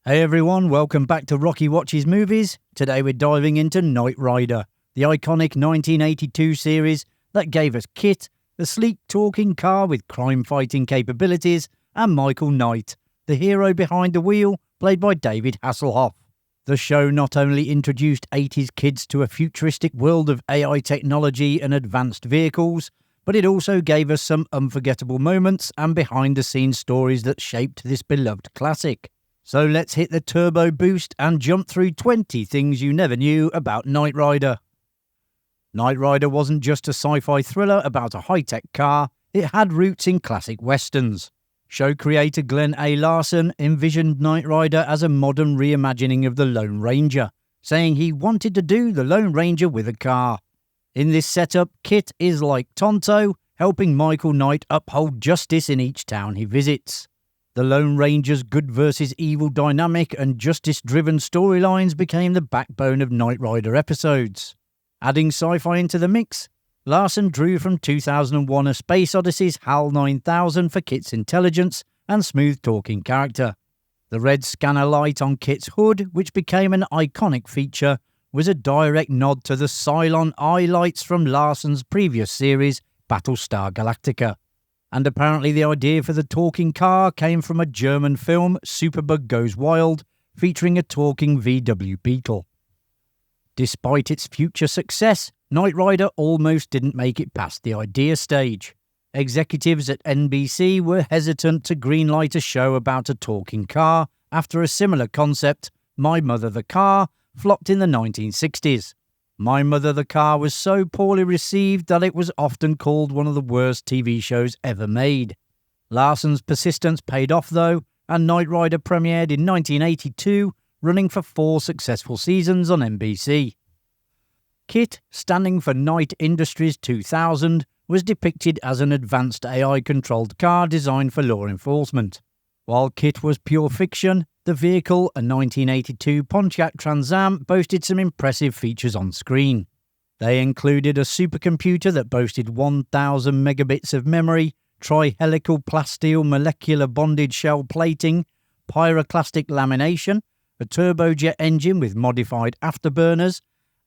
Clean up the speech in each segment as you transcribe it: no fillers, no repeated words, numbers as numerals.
Hey everyone, welcome back to Rocky Watches Movies. Today we're diving into Knight Rider, the iconic 1982 series that gave us KITT, a sleek talking car with crime-fighting capabilities, and Michael Knight, the hero behind the wheel, played by David Hasselhoff. The show not only introduced 80s kids to a futuristic world of AI technology and advanced vehicles, but it also gave us some unforgettable moments and behind-the-scenes stories that shaped this beloved classic. So let's hit the turbo boost and jump through 20 things you never knew about Knight Rider. Knight Rider wasn't just a sci-fi thriller about a high-tech car, it had roots in classic westerns. Show creator Glenn A. Larson envisioned Knight Rider as a modern reimagining of the Lone Ranger, saying he wanted to do the Lone Ranger with a car. In this setup, KITT is like Tonto, helping Michael Knight uphold justice in each town he visits. The Lone Ranger's good versus evil dynamic and justice-driven storylines became the backbone of Knight Rider episodes. Adding sci-fi into the mix, Larson drew from 2001: A Space Odyssey's HAL 9000 for KITT's intelligence and smooth-talking character. The red scanner light on KITT's hood, which became an iconic feature, was a direct nod to the Cylon eye lights from Larson's previous series, Battlestar Galactica. And apparently the idea for the talking car came from a German film, Superbug Goes Wild, featuring a talking VW Beetle. Despite its future success, Knight Rider almost didn't make it past the idea stage. Executives at NBC were hesitant to greenlight a show about a talking car after a similar concept, My Mother the Car, flopped in the 1960s. My Mother the Car was so poorly received that it was often called one of the worst TV shows ever made. Larson's persistence paid off though, and Knight Rider premiered in 1982, running for 4 successful seasons on NBC. KITT, standing for Knight Industries 2000, was depicted as an advanced AI-controlled car designed for law enforcement. While KITT was pure fiction, the vehicle, a 1982 Pontiac Trans Am, boasted some impressive features on screen. They included a supercomputer that boasted 1,000 megabits of memory, trihelical plasteel molecular bonded shell plating, pyroclastic lamination, a turbojet engine with modified afterburners,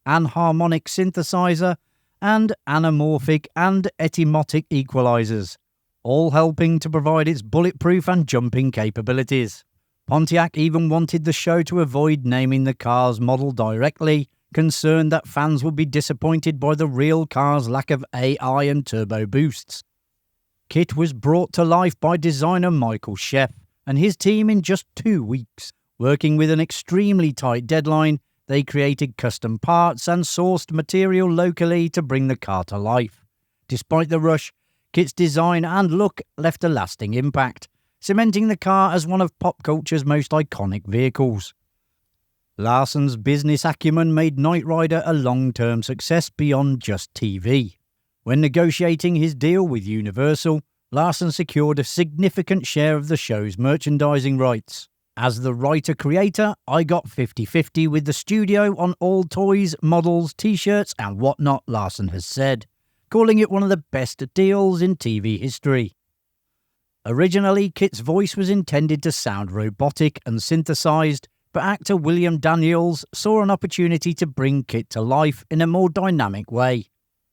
anharmonic synthesizer, and anamorphic and etymotic equalizers, all helping to provide its bulletproof and jumping capabilities. Pontiac even wanted the show to avoid naming the car's model directly, concerned that fans would be disappointed by the real car's lack of AI and turbo boosts. KITT was brought to life by designer Michael Sheff and his team in just 2 weeks. Working with an extremely tight deadline, they created custom parts and sourced material locally to bring the car to life. Despite the rush, KITT's design and look left a lasting impact, cementing the car as one of pop culture's most iconic vehicles. Larson's business acumen made Knight Rider a long-term success beyond just TV. When negotiating his deal with Universal, Larson secured a significant share of the show's merchandising rights. As the writer-creator, I got 50-50 with the studio on all toys, models, t-shirts and whatnot, Larson has said, calling it one of the best deals in TV history. Originally, KITT's voice was intended to sound robotic and synthesized, but actor William Daniels saw an opportunity to bring KITT to life in a more dynamic way.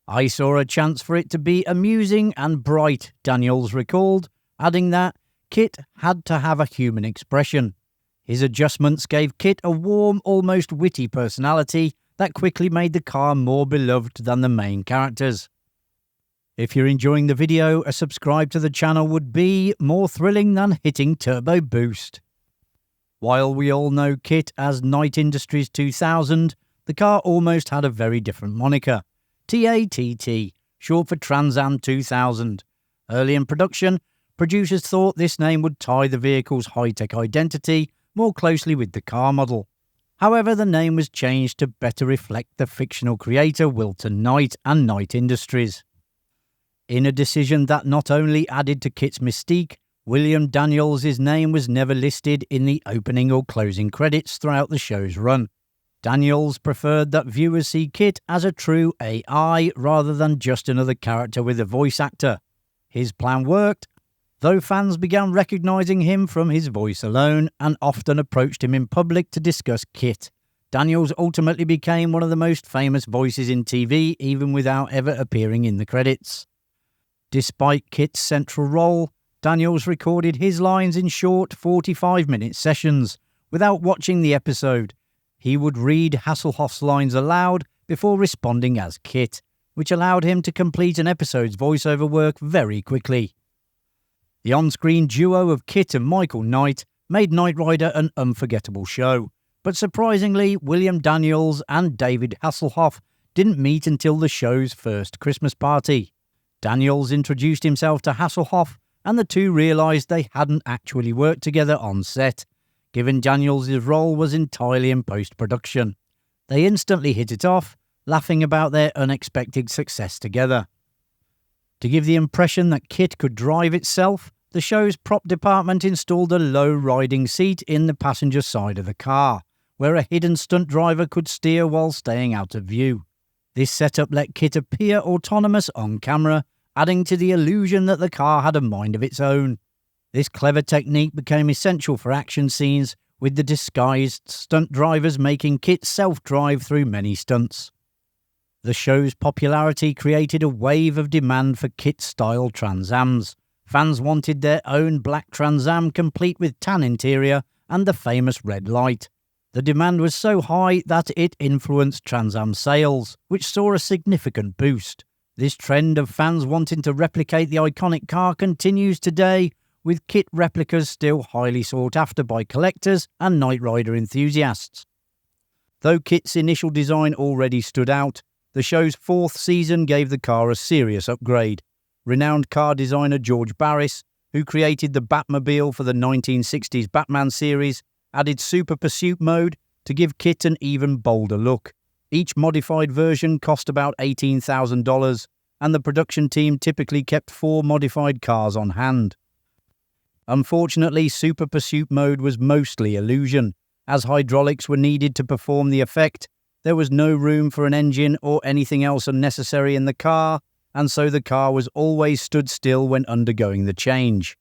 I saw a chance for it to be amusing and bright, Daniels recalled, adding that KITT had to have a human expression. His adjustments gave KITT a warm, almost witty personality that quickly made the car more beloved than the main characters. If you're enjoying the video, a subscribe to the channel would be more thrilling than hitting turbo boost. While we all know KITT as Knight Industries 2000, the car almost had a very different moniker, TATT, short for Trans Am 2000. Early in production, producers thought this name would tie the vehicle's high-tech identity more closely with the car model. However, the name was changed to better reflect the fictional creator Wilton Knight and Knight Industries. In a decision that not only added to KITT's mystique, William Daniels' name was never listed in the opening or closing credits throughout the show's run. Daniels preferred that viewers see KITT as a true AI rather than just another character with a voice actor. His plan worked. though fans began recognising him from his voice alone and often approached him in public to discuss KITT. Daniels ultimately became one of the most famous voices in TV, even without ever appearing in the credits. Despite KITT's central role, Daniels recorded his lines in short 45-minute sessions without watching the episode. He would read Hasselhoff's lines aloud before responding as KITT, which allowed him to complete an episode's voiceover work very quickly. The on-screen duo of KITT and Michael Knight made Knight Rider an unforgettable show, but surprisingly, William Daniels and David Hasselhoff didn't meet until the show's first Christmas party. Daniels introduced himself to Hasselhoff, and the two realised they hadn't actually worked together on set, given Daniels' role was entirely in post-production. They instantly hit it off, laughing about their unexpected success together. To give the impression that KITT could drive itself, the show's prop department installed a low-riding seat in the passenger side of the car, where a hidden stunt driver could steer while staying out of view. This setup let KITT appear autonomous on camera, adding to the illusion that the car had a mind of its own. This clever technique became essential for action scenes, with the disguised stunt drivers making KITT self-drive through many stunts. The show's popularity created a wave of demand for KITT-style Trans Ams. Fans wanted their own black Trans Am complete with tan interior and the famous red light. The demand was so high that it influenced Trans Am sales, which saw a significant boost. This trend of fans wanting to replicate the iconic car continues today, with KITT replicas still highly sought after by collectors and Knight Rider enthusiasts. Though KITT's initial design already stood out, the show's fourth season gave the car a serious upgrade. Renowned car designer George Barris, who created the Batmobile for the 1960s Batman series, added Super Pursuit mode to give KITT an even bolder look. Each modified version cost about $18,000, and the production team typically kept 4 modified cars on hand. Unfortunately, Super Pursuit mode was mostly illusion. As hydraulics were needed to perform the effect, there was no room for an engine or anything else unnecessary in the car, and so the car was always stood still when undergoing the change.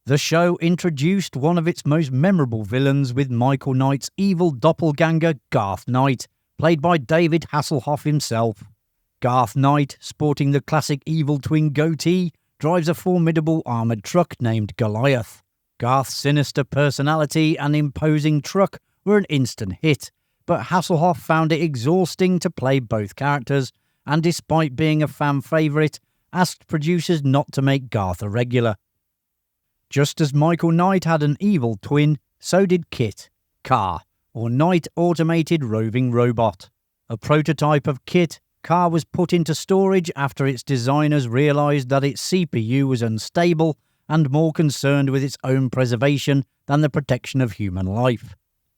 The show introduced one of its most memorable villains with Michael Knight's evil doppelganger Garth Knight, played by David Hasselhoff himself. Garth Knight, sporting the classic evil twin goatee, drives a formidable armoured truck named Goliath. Garth's sinister personality and imposing truck were an instant hit, but Hasselhoff found it exhausting to play both characters, and despite being a fan favourite, asked producers not to make Garth a regular. Just as Michael Knight had an evil twin, so did KITT, Car, or Knight Automated Roving Robot. A prototype of KITT, Car was put into storage after its designers realised that its CPU was unstable and more concerned with its own preservation than the protection of human life.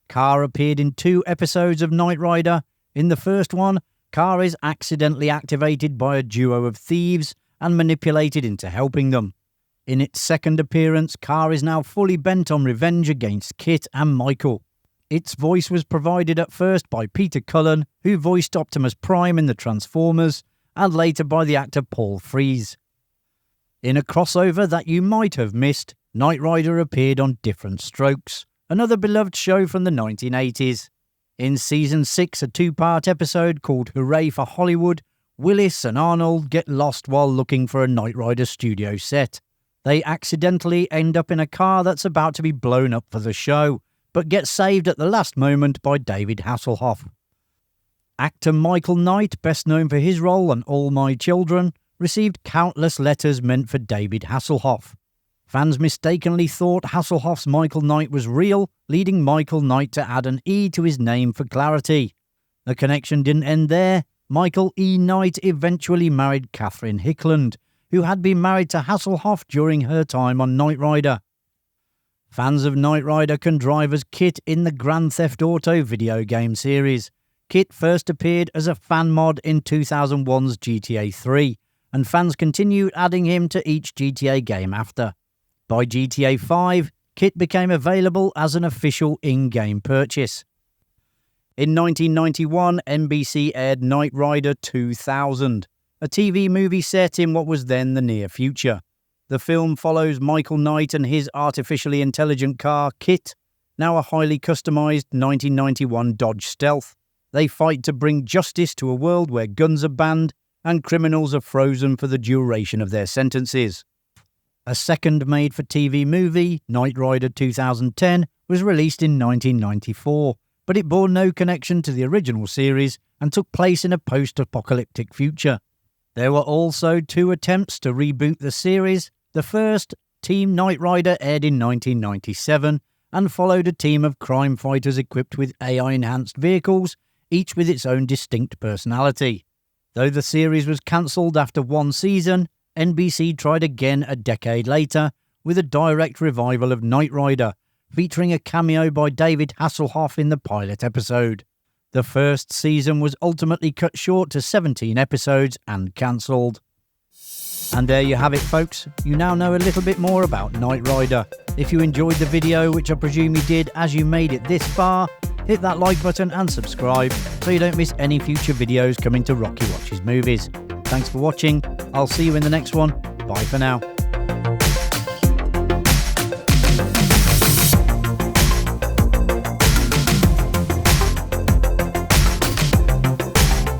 Car appeared in 2 episodes of Knight Rider. In the first one, Car is accidentally activated by a duo of thieves and manipulated into helping them. In its second appearance, Car is now fully bent on revenge against KITT and Michael. Its voice was provided at first by Peter Cullen, who voiced Optimus Prime in the Transformers, and later by the actor Paul Frees. In a crossover that you might have missed, Knight Rider appeared on Different Strokes, another beloved show from the 1980s. In Season 6, a 2-part episode called Hooray for Hollywood, Willis and Arnold get lost while looking for a Knight Rider studio set. They accidentally end up in a car that's about to be blown up for the show, but get saved at the last moment by David Hasselhoff. Actor Michael Knight, best known for his role on All My Children, received countless letters meant for David Hasselhoff. Fans mistakenly thought Hasselhoff's Michael Knight was real, leading Michael Knight to add an E to his name for clarity. The connection didn't end there. Michael E. Knight eventually married Catherine Hickland, who had been married to Hasselhoff during her time on Knight Rider. Fans of Knight Rider can drive as KITT in the Grand Theft Auto video game series. KITT first appeared as a fan mod in 2001's GTA 3, and fans continued adding him to each GTA game after. By GTA 5, KITT became available as an official in-game purchase. In 1991, NBC aired Knight Rider 2000, a TV movie set in what was then the near future. The film follows Michael Knight and his artificially intelligent car, KITT, now a highly customised 1991 Dodge Stealth. They fight to bring justice to a world where guns are banned and criminals are frozen for the duration of their sentences. A second made-for-TV movie, Knight Rider 2010, was released in 1994, but it bore no connection to the original series and took place in a post-apocalyptic future. There were also 2 attempts to reboot the series. The first, Team Knight Rider, aired in 1997 and followed a team of crime fighters equipped with AI-enhanced vehicles, each with its own distinct personality. Though the series was cancelled after 1 season, NBC tried again a decade later with a direct revival of Knight Rider, featuring a cameo by David Hasselhoff in the pilot episode. The first season was ultimately cut short to 17 episodes and cancelled. And there you have it, folks. You now know a little bit more about Knight Rider. If you enjoyed the video, which I presume you did as you made it this far, hit that like button and subscribe so you don't miss any future videos coming to Rocky Watches Movies. Thanks for watching. I'll see you in the next one. Bye for now.